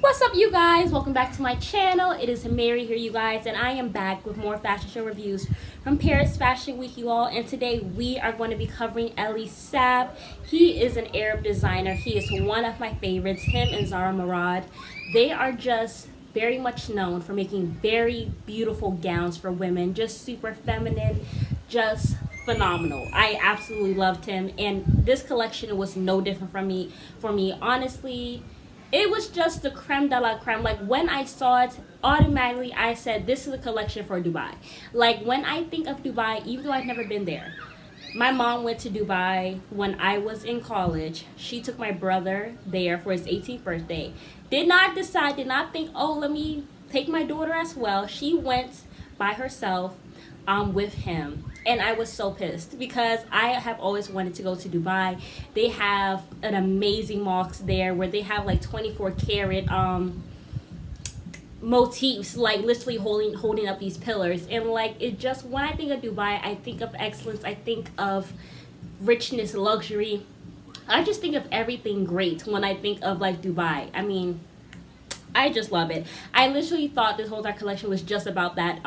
What's up, you guys? Welcome back to my channel. It is Mary here, you guys, and I am back with more fashion show reviews from Paris Fashion Week, you all. And today we are going to be covering Elie Sabb. He is an Arab designer. He is one of my favorites. Him and Zelle. They are just very much known for making very beautiful gowns for women, just super feminine, just phenomenal. I absolutely loved him, and this collection was no different from me. For me, honestly, it was just the creme de la creme. Like, when I saw it, automatically I said, this is a collection for Dubai. Like, when I think of Dubai, even though I've never been there, my mom went to Dubai when I was in college. She took my brother there for his 18th birthday. Did not think, oh, let me take my daughter as well. She went by herself with him. And I was so pissed because I have always wanted to go to Dubai. They have an amazing mosque there where they have like 24 karat motifs, like literally holding up these pillars. And like, it just, when I think of Dubai, I think of excellence. I think of richness, luxury. I just think of everything great when I think of like Dubai. I mean, I just love it. I literally thought this whole entire collection was just about that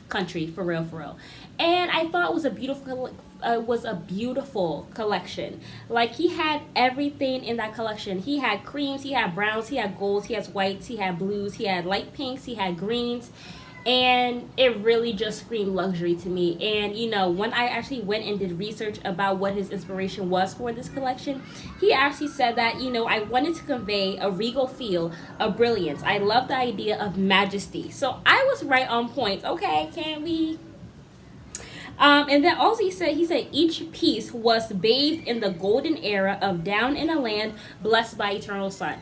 country, for real. And I thought it was a beautiful collection. Like, he had everything in that collection. He had creams, he had browns, he had golds, he had whites, he had blues, he had light pinks, he had greens, and it really just screamed luxury to me. And you know, when I actually went and did research about what his inspiration was for this collection, he actually said that, you know, I wanted to convey a regal feel, a brilliance. I love the idea of majesty. So I was right on point. Okay, can we? And then also he said each piece was bathed in the golden era of down in a land blessed by eternal sun.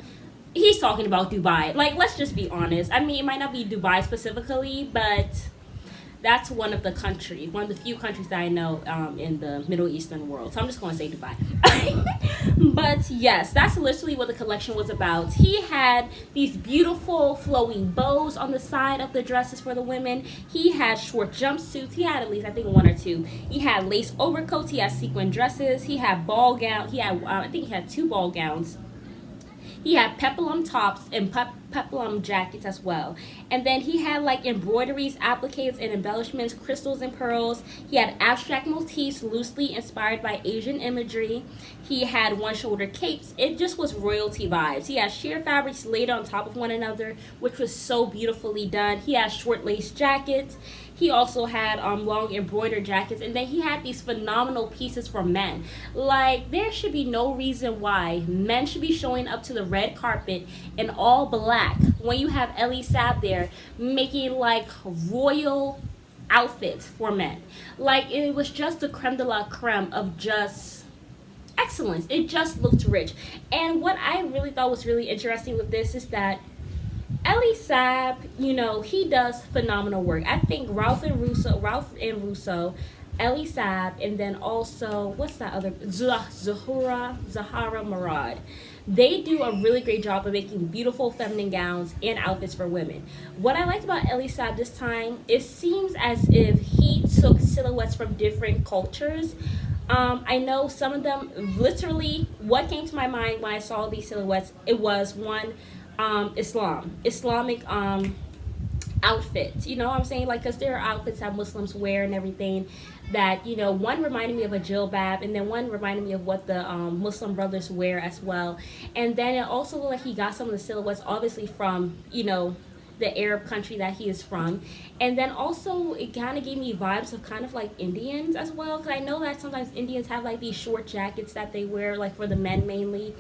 He's talking about Dubai. Like, let's just be honest. I mean, it might not be Dubai specifically, but that's one of the few countries that I know in the Middle Eastern world. So I'm just going to say Dubai. But yes, that's literally what the collection was about. He had these beautiful flowing bows on the side of the dresses for the women. He had short jumpsuits. He had at least, I think, one or two. He had lace overcoats. He had sequin dresses. He had ball gown. He had, I think he had two ball gowns. He had peplum tops and peplum jackets as well. And then he had like embroideries, appliques, and embellishments, crystals and pearls. He had abstract motifs loosely inspired by Asian imagery. He had one-shoulder capes. It just was royalty vibes. He had sheer fabrics laid on top of one another, which was so beautifully done. He had short lace jackets. He also had long embroidered jackets, and then he had these phenomenal pieces for men. Like, there should be no reason why men should be showing up to the red carpet in all black when you have Elie Sabb there making like royal outfits for men. Like, it was just the creme de la creme of just excellence. It just looked rich. And what I really thought was really interesting with this is that Elie Sabb, you know, he does phenomenal work. I think Ralph and Russo, Elie Sabb, and then also, what's that other, Zahara Murad. They do a really great job of making beautiful feminine gowns and outfits for women. What I liked about Elie Sabb this time, it seems as if he took silhouettes from different cultures. I know some of them, literally, what came to my mind when I saw these silhouettes, it was one, Islamic outfits, you know what I'm saying? Like, because there are outfits that Muslims wear and everything that, you know, one reminded me of a jilbab, and then one reminded me of what the Muslim brothers wear as well. And then it also looked like he got some of the silhouettes obviously from, you know, the Arab country that he is from. And then also it kind of gave me vibes of kind of like Indians as well, because I know that sometimes Indians have like these short jackets that they wear, like for the men mainly.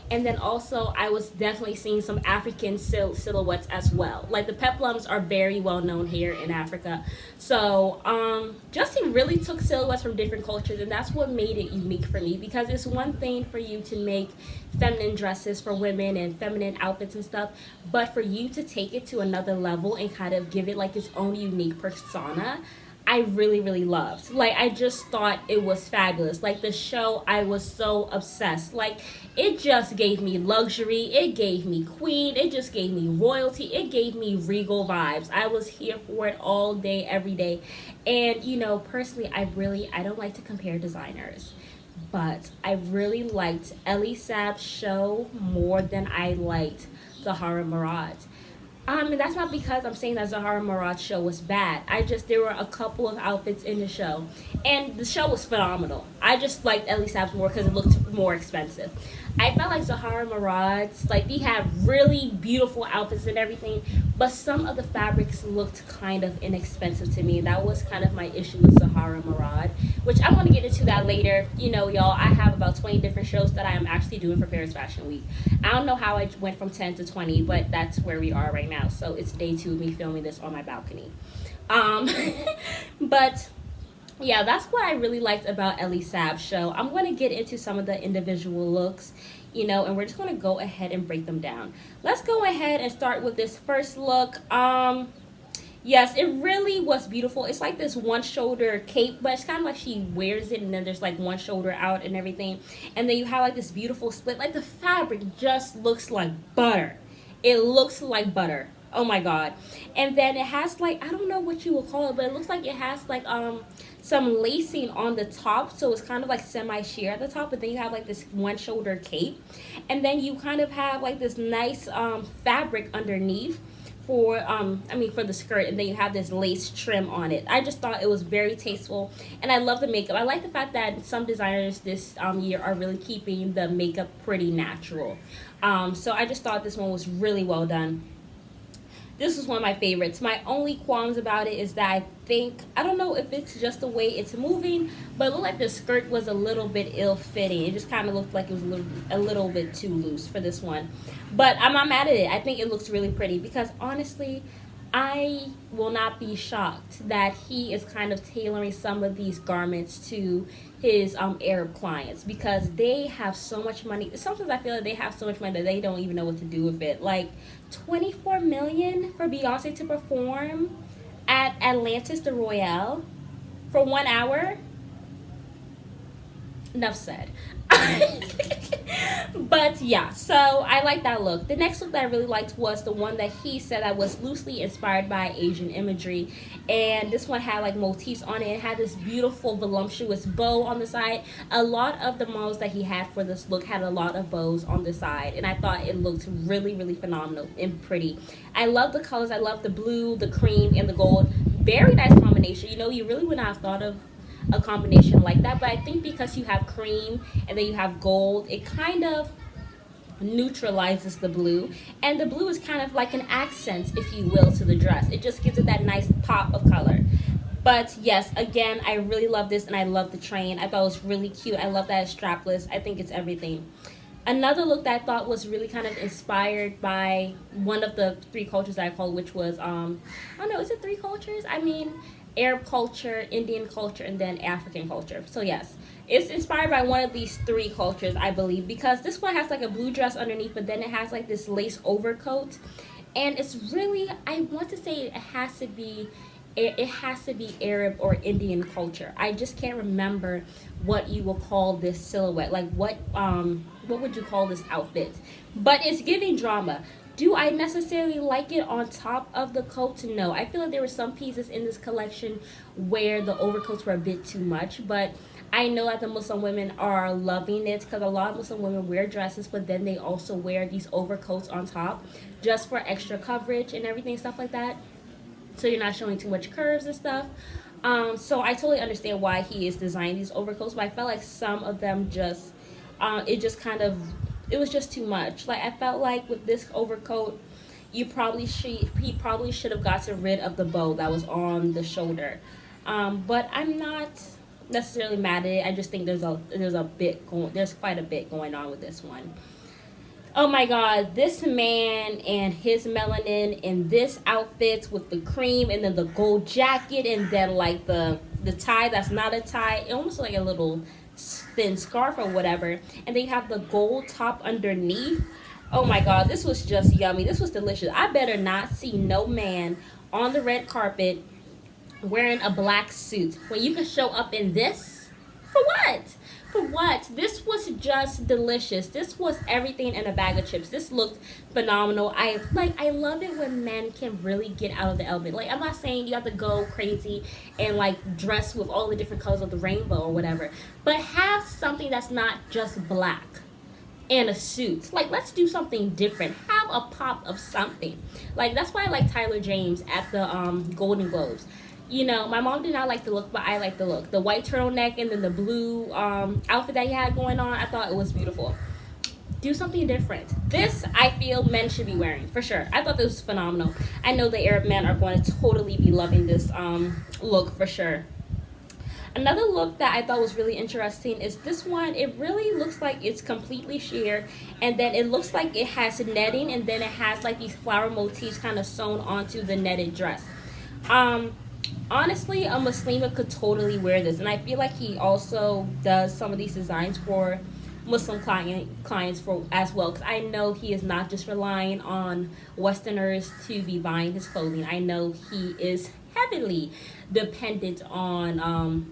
And then also I was definitely seeing some African silhouettes as well. Like, the peplums are very well known here in Africa. So Justin really took silhouettes from different cultures, and that's what made it unique for me, because it's one thing for you to make feminine dresses for women and feminine outfits and stuff, but for you to take it to another level and kind of give it like its own unique persona, I really loved. Like, I just thought it was fabulous. Like, the show, I was so obsessed. Like, it just gave me luxury, it gave me queen, it just gave me royalty, it gave me regal vibes. I was here for it all day, every day. And, you know, personally, I don't like to compare designers, but I really liked Elie Sabb's show more than I liked Zahara Marad's. And that's not because I'm saying that Zahara Marad's show was bad. There were a couple of outfits in the show, and the show was phenomenal. I just liked Elie Sabb's more because it looked more expensive. I felt like Zahara Marad's, like, they had really beautiful outfits and everything, but some of the fabrics looked kind of inexpensive to me. That was kind of my issue with Zahara Marad, which I want to get into that later. You know, y'all, I have about 20 different shows that I am actually doing for Paris Fashion Week. I don't know how I went from 10 to 20, but that's where we are right now. So it's day 2 of me filming this on my balcony. But yeah, that's what I really liked about Elie Sabb's show. I'm going to get into some of the individual looks, you know, and we're just going to go ahead and break them down. Let's go ahead and start with this first look. Yes, it really was beautiful. It's like this one shoulder cape, but it's kind of like she wears it and then there's like one shoulder out and everything. And then you have like this beautiful split. Like the fabric just looks like butter. It looks like butter. Oh my god. And then it has like, I don't know what you will call it, but it looks like it has like some lacing on the top, so it's kind of like semi-sheer at the top, but then you have like this one shoulder cape, and then you kind of have like this nice fabric underneath for for the skirt, and then you have this lace trim on it. I just thought it was very tasteful, and I love the makeup. I like the fact that some designers this year are really keeping the makeup pretty natural. So I just thought this one was really well done. This was one of my favorites. My only qualms about it is that I don't know if it's just the way it's moving, but it looked like the skirt was a little bit ill-fitting. It just kind of looked like it was a little bit too loose for this one. But I'm not mad at it. I think it looks really pretty because honestly, I will not be shocked that he is kind of tailoring some of these garments to his Arab clients because they have so much money. Sometimes I feel like they have so much money that they don't even know what to do with it. Like $24 million for Beyonce to perform at Atlantis the Royale for 1 hour. Enough said. But yeah, so I like that look. The next look that I really liked was the one that he said that was loosely inspired by Asian imagery, and this one had like motifs on it. It had this beautiful voluptuous bow on the side. A lot of the models that he had for this look had a lot of bows on the side, and I thought it looked really, really phenomenal and pretty. I love the colors. I love the blue, the cream, and the gold. Very nice combination. You know, you really would not have thought of a combination like that, but I think because you have cream and then you have gold, it kind of neutralizes the blue, and the blue is kind of like an accent, if you will, to the dress. It just gives it that nice pop of color. But yes, again, I really love this, and I love the train. I thought it was really cute. I love that it's strapless. I think it's everything. Another look that I thought was really kind of inspired by one of the 3 cultures that I called, which was I don't know, is it 3 cultures? I mean, Arab culture, Indian culture, and then African culture. So yes, it's inspired by one of these 3 cultures, I believe, because this one has like a blue dress underneath, but then it has like this lace overcoat, and it's really, I want to say it has to be Arab or Indian culture. I just can't remember what you will call this silhouette. Like what would you call this outfit? But it's giving drama. Do I necessarily like it on top of the coat? No. I feel like there were some pieces in this collection where the overcoats were a bit too much, but I know that the Muslim women are loving it because a lot of Muslim women wear dresses, but then they also wear these overcoats on top just for extra coverage and everything, stuff like that. So you're not showing too much curves and stuff. So I totally understand why he is designing these overcoats, but I felt like some of them just, it was just too much. Like I felt like with this overcoat, he probably should have gotten rid of the bow that was on the shoulder. But I'm not necessarily mad at it. I just think there's quite a bit going on with this one. Oh my god, this man and his melanin in this outfit with the cream and then the gold jacket and then like the tie that's not a tie, almost like a little thin scarf or whatever, and then you have the gold top underneath. Oh my god, this was just yummy. This was delicious. I better not see no man on the red carpet wearing a black suit when you can show up in this. For what? For what? This was just delicious. This was everything in a bag of chips. This looked phenomenal. I love it when men can really get out of the element. Like, I'm not saying you have to go crazy and like dress with all the different colors of the rainbow or whatever, but have something that's not just black and a suit. Like, let's do something different. Have have a pop of something. Like, that's why I like Tyler James at the Golden Globes. You know, my mom did not like the look, but I like the look. The white turtleneck and then the blue outfit that he had going on, I thought it was beautiful. Do something different. This, I feel, men should be wearing, for sure. I thought this was phenomenal. I know the Arab men are going to totally be loving this look, for sure. Another look that I thought was really interesting is this one. It really looks like it's completely sheer, and then it looks like it has netting, and then it has like these flower motifs kind of sewn onto the netted dress. Honestly, a Muslima could totally wear this, and I feel like he also does some of these designs for Muslim clients for as well, because I know he is not just relying on Westerners to be buying his clothing. I know he is heavily dependent on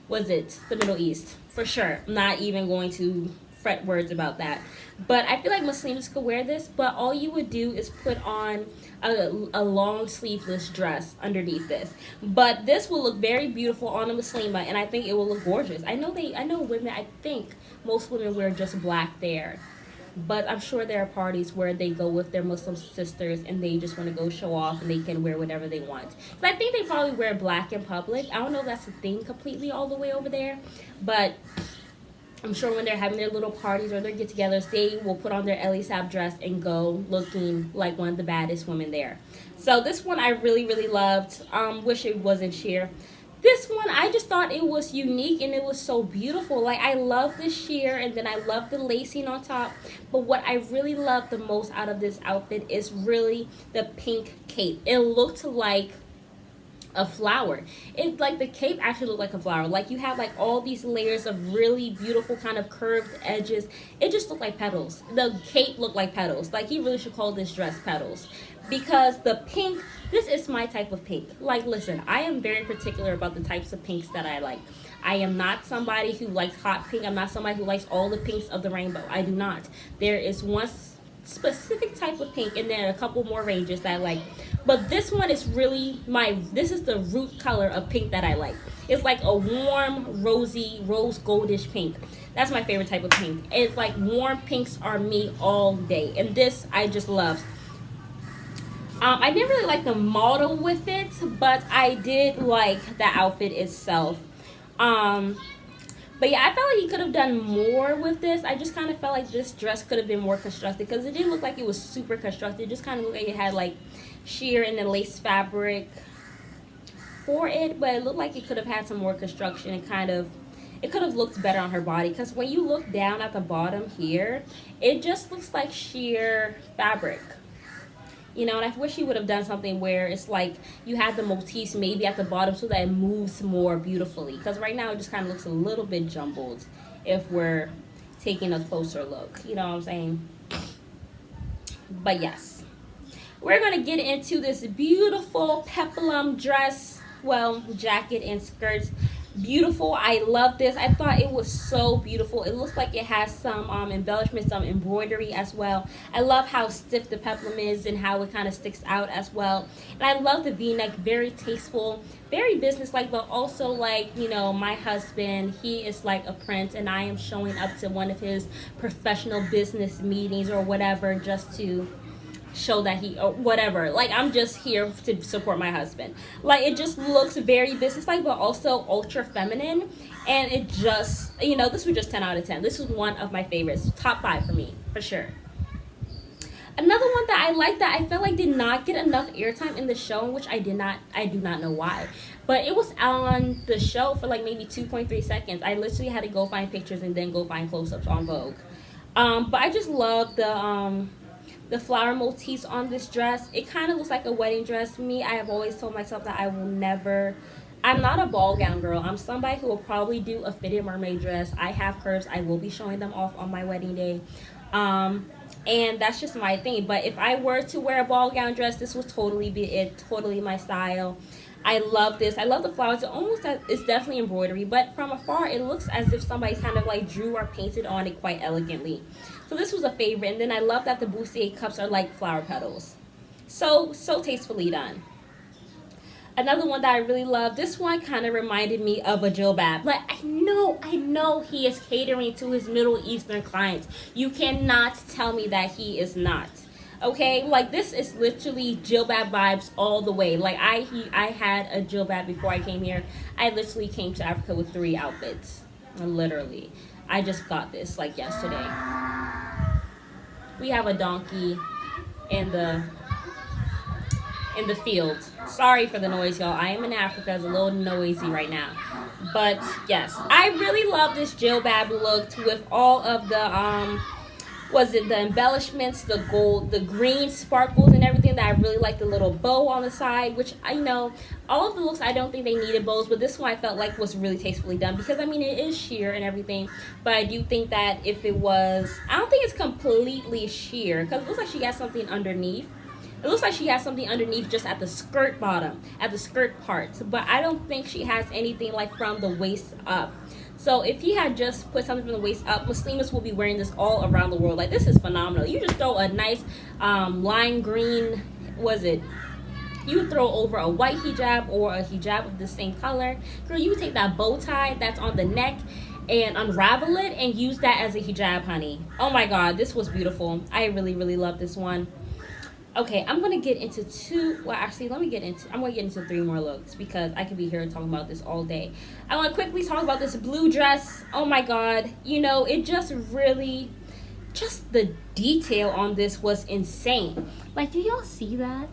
the Middle East, for sure. I'm not even going to fret words about that. But I feel like Muslims could wear this, but all you would do is put on a long sleeveless dress underneath this. But this will look very beautiful on a Muslima, and I think it will look gorgeous. I know women, I think most women wear just black there. But I'm sure there are parties where they go with their Muslim sisters and they just want to go show off and they can wear whatever they want. But I think they probably wear black in public. I don't know if that's a thing completely all the way over there, but I'm sure when they're having their little parties or their get-togethers, they will put on their Elie Sabb dress and go looking like one of the baddest women there. So this one I really, really loved. Wish it wasn't sheer. This one, I just thought it was unique and it was so beautiful. Like, I love the sheer and then I love the lacing on top. But what I really love the most out of this outfit is really the pink cape. It looked like a flower. It, like, the cape actually looked like a flower. Like, you have like all these layers of really beautiful kind of curved edges. It just looked like petals. The cape looked like petals. Like, he really should call this dress petals, because the pink, this is my type of pink. Like, listen, I am very particular about the types of pinks that I like. I am not somebody who likes hot pink. I'm not somebody who likes all the pinks of the rainbow. I do not. There is one specific type of pink, and then a couple more ranges that I like. But this one is really this is the root color of pink that I like. It's like a warm, rosy, rose goldish pink. That's my favorite type of pink. It's like warm pinks are me all day. And this I just love. I didn't really like the model with it, but I did like the outfit itself. But yeah, I felt like he could have done more with this. I just kind of felt like this dress could have been more constructed, because it didn't look like it was super constructed. It just kind of looked like it had like sheer and then lace fabric for it, but it looked like it could have had some more construction and it could have looked better on her body, because when you look down at the bottom here, it just looks like sheer fabric. You know, and I wish he would have done something where it's like you have the motifs maybe at the bottom so that it moves more beautifully. Because right now it just kind of looks a little bit jumbled if we're taking a closer look. You know what I'm saying? But yes, we're going to get into this beautiful peplum dress, well, jacket and skirts. Beautiful. I love this. I thought it was so beautiful. It looks like it has some embellishments, some embroidery as well. I love how stiff the peplum is and how it kind of sticks out as well. And I love the v-neck. Very tasteful, very businesslike, but also like, you know, my husband, he is like a prince, and I am showing up to one of his professional business meetings or whatever just to show that he, or whatever, like, I'm just here to support my husband. Like, it just looks very businesslike, but also ultra feminine, and it just, you know, this was just 10 out of 10. This was one of my favorites, top 5 for me, for sure. Another one that I like that I felt like did not get enough airtime in the show, which I do not know why, but it was on the show for like maybe 2.3 seconds. I literally had to go find pictures and then go find close-ups on Vogue. But I just love the flower motifs on this dress. It kind of looks like a wedding dress. Me, I have always told myself that I'm not a ball gown girl. I'm somebody who will probably do a fitted mermaid dress. I have curves. I will be showing them off on my wedding day. And that's just my thing. But if I were to wear a ball gown dress, this would totally be it. Totally my style. I love this. I love the flowers. It's definitely embroidery, but from afar, it looks as if somebody kind of like drew or painted on it quite elegantly. So this was a favorite. And then I love that the bustier cups are like flower petals. So tastefully done. Another one that I really love, this one kind of reminded me of a jilbab. Like, I know he is catering to his Middle Eastern clients. You cannot tell me that he is not. Okay, like this is literally jilbab vibes all the way. Like I had a jilbab before I came here. I literally came to Africa with 3 outfits. Literally, I just got this like yesterday. We have a donkey in the field. Sorry for the noise, y'all. I am in Africa. It's a little noisy right now. But yes, I really love this jilbab look with all of the was it the embellishments, the gold, the green sparkles and everything. That I really like the little bow on the side, which I know all of the looks I don't think they needed bows, but this one I felt like was really tastefully done, because I mean it is sheer and everything, but I do think that if it was, I don't think it's completely sheer, because it looks like she got something underneath. It looks like she has something underneath just at the skirt bottom, at the skirt parts, but I don't think she has anything like from the waist up. So if he had just put something from the waist up, Muslims will be wearing this all around the world. Like, this is phenomenal. You just throw a nice lime green, was it? You throw over a white hijab or a hijab of the same color. Girl, you take that bow tie that's on the neck and unravel it and use that as a hijab, honey. Oh my God, this was beautiful. I really, really love this one. Okay, I'm gonna get into I'm gonna get into 3 more looks, because I could be here talking about this all day. I want to quickly talk about this blue dress. Oh my God, you know, it just really, just the detail on this was insane. Like, do y'all see that?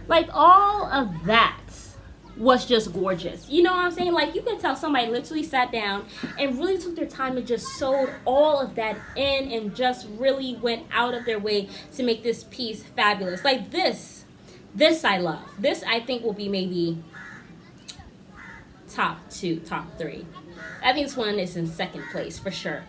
Like, all of that was just gorgeous. You know what I'm saying? Like, you can tell somebody literally sat down and really took their time and just sewed all of that in and just really went out of their way to make this piece fabulous. Like, this I love. This I think will be maybe top 2, top 3. I think this one is in 2nd place for sure.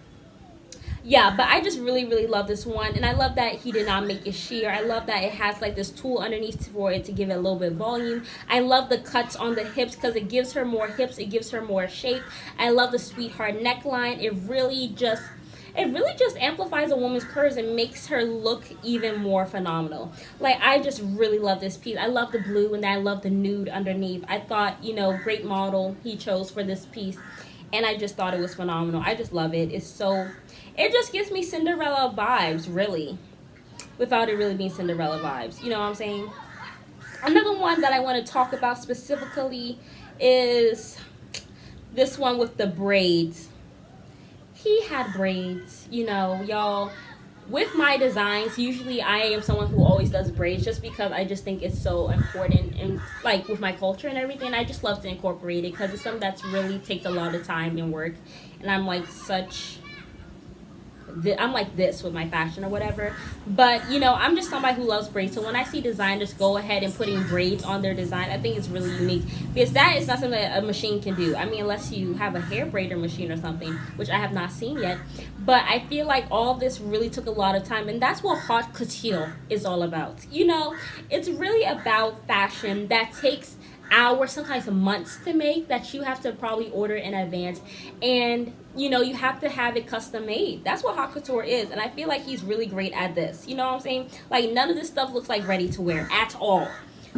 Yeah, but I just really, really love this one. And I love that he did not make it sheer. I love that it has like this tulle underneath for it to give it a little bit of volume. I love the cuts on the hips, because it gives her more hips. It gives her more shape. I love the sweetheart neckline. It really just amplifies a woman's curves and makes her look even more phenomenal. Like, I just really love this piece. I love the blue, and I love the nude underneath. I thought, you know, great model he chose for this piece. And I just thought it was phenomenal. I just love it. It just gives me Cinderella vibes, really, without it really being Cinderella vibes. You know what I'm saying? Another one that I want to talk about specifically is this one with the braids. He had braids, you know, y'all. With my designs, usually I am someone who always does braids, just because I just think it's so important, and like with my culture and everything, I just love to incorporate it, because it's something that's really takes a lot of time and work, and I'm like this with my fashion or whatever. But you know, I'm just somebody who loves braids, so when I see designers go ahead and putting braids on their design, I think it's really unique, because that is not something that a machine can do. I mean, unless you have a hair braider machine or something, which I have not seen yet. But I feel like all this really took a lot of time, and that's what haute couture is all about. You know, it's really about fashion that takes hours, sometimes months to make, that you have to probably order in advance, and you know, you have to have it custom made. That's what haute couture is, and I feel like he's really great at this. You know what I'm saying? Like, none of this stuff looks like ready to wear at all.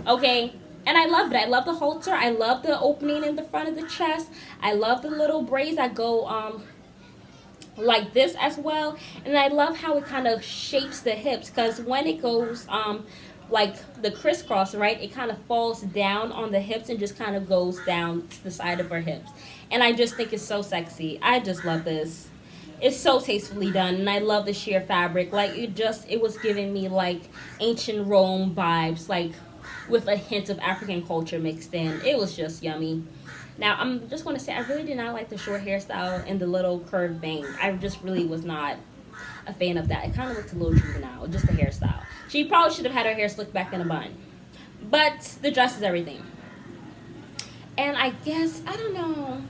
Okay, and I love it. I love the halter. I love the opening in the front of the chest. I love the little braids that go like this as well, and I love how it kind of shapes the hips, because when it goes like the crisscross, right, it kind of falls down on the hips and just kind of goes down to the side of her hips, and I just think it's so sexy. I just love this. It's so tastefully done, and I love the sheer fabric. Like, it was giving me like ancient Rome vibes, like with a hint of African culture mixed in. It was just yummy. Now, I'm just going to say, I really did not like the short hairstyle and the little curved bang. I just really was not a fan of that. It kind of looked a little juvenile, just the hairstyle. She probably should have had her hair slicked back in a bun. But the dress is everything. And I guess, I don't know.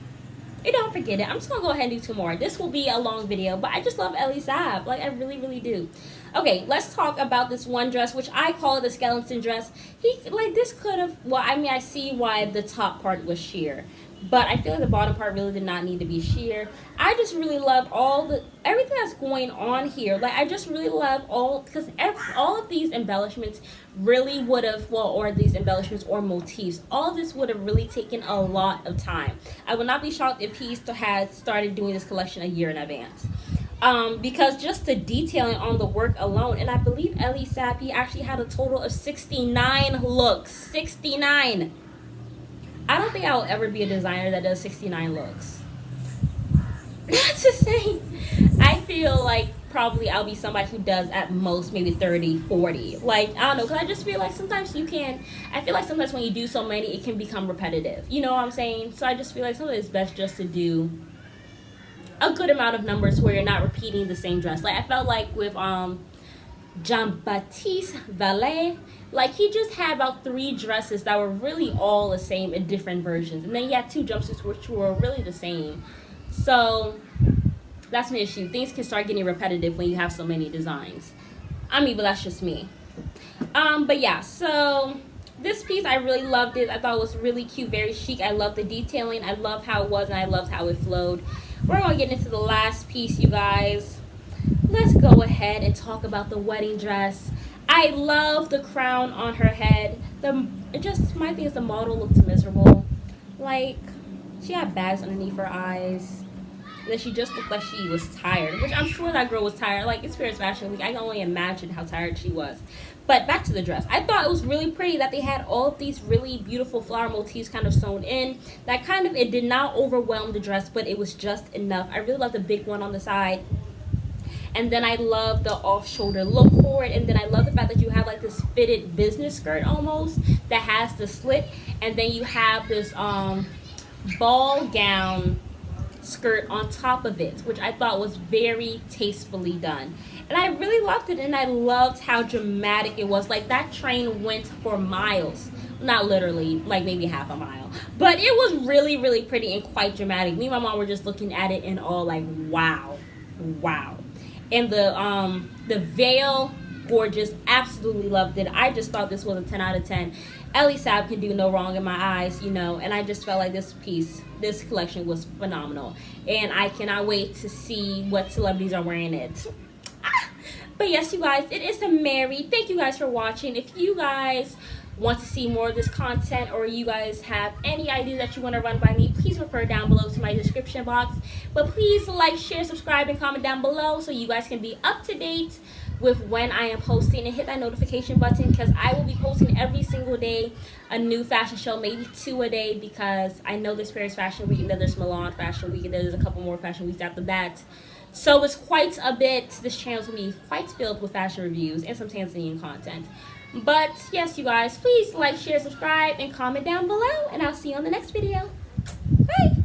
You don't forget it. I'm just going to go ahead and do 2 more. This will be a long video, but I just love Elie Sabb. Like, I really, really do. Okay, let's talk about this one dress, which I call it a skeleton dress. This could have, well, I mean, I see why the top part was sheer, but I feel like the bottom part really did not need to be sheer. I just really love everything that's going on here. Like, I just really love because all of these embellishments really would have, or these embellishments or motifs, all of this would have really taken a lot of time. I would not be shocked if he had started doing this collection a year in advance. Because just the detailing on the work alone, and I believe Elie Sabb, he actually had a total of 69 looks. 69. I don't think I will ever be a designer that does 69 looks. That's insane. I feel like probably I'll be somebody who does at most maybe 30, 40. Like, I don't know, because I just feel like sometimes you can, I feel like sometimes when you do so many, it can become repetitive. You know what I'm saying? So I just feel like sometimes it's best just to do a good amount of numbers where you're not repeating the same dress. Like, I felt like with Jean-Baptiste Vallet, like he just had about 3 dresses that were really all the same in different versions. And then he had 2 jumpsuits which were really the same. So that's an issue. Things can start getting repetitive when you have so many designs. I mean, but that's just me. But yeah, so this piece, I really loved it. I thought it was really cute, very chic. I love the detailing. I love how it was, and I loved how it flowed. We're going to get into the last piece, you guys. Let's go ahead and talk about the wedding dress. I love the crown on her head. My thing is the model looked miserable. Like, she had bags underneath her eyes. That she just looked like she was tired, which I'm sure that girl was tired. Like, it's Paris Fashion Week. I can only imagine how tired she was. But back to the dress. I thought it was really pretty that they had all of these really beautiful flower motifs kind of sewn in. That kind of, it did not overwhelm the dress, but it was just enough. I really love the big one on the side. And then I love the off-shoulder look for it. And then I love the fact that you have like this fitted business skirt almost that has the slit. And then you have this ball gown skirt on top of it, which I thought was very tastefully done. And I really loved it, and I loved how dramatic it was. Like, that train went for miles. Not literally, like maybe half a mile. But it was really, really pretty and quite dramatic. Me and my mom were just looking at it and all like, wow. Wow. And the veil, gorgeous. Absolutely loved it. I just thought this was a 10 out of 10. Elie Sabb can do no wrong in my eyes, you know, and I just felt like this collection was phenomenal. And I cannot wait to see what celebrities are wearing it. But yes, you guys, it is a Mary. Thank you guys for watching. If you guys want to see more of this content, or you guys have any ideas that you want to run by me, please refer down below to my description box. But please like, share, subscribe, and comment down below so you guys can be up to date with when I am posting, and hit that notification button, because I will be posting every single day a new fashion show, maybe 2 a day, because I know there's Paris Fashion Week, and then there's Milan Fashion Week, and there's a couple more fashion weeks after that. So it's quite a bit. This channel's gonna be quite filled with fashion reviews and some Tanzanian content. But yes, you guys, please like, share, subscribe, and comment down below, and I'll see you on the next video. Bye!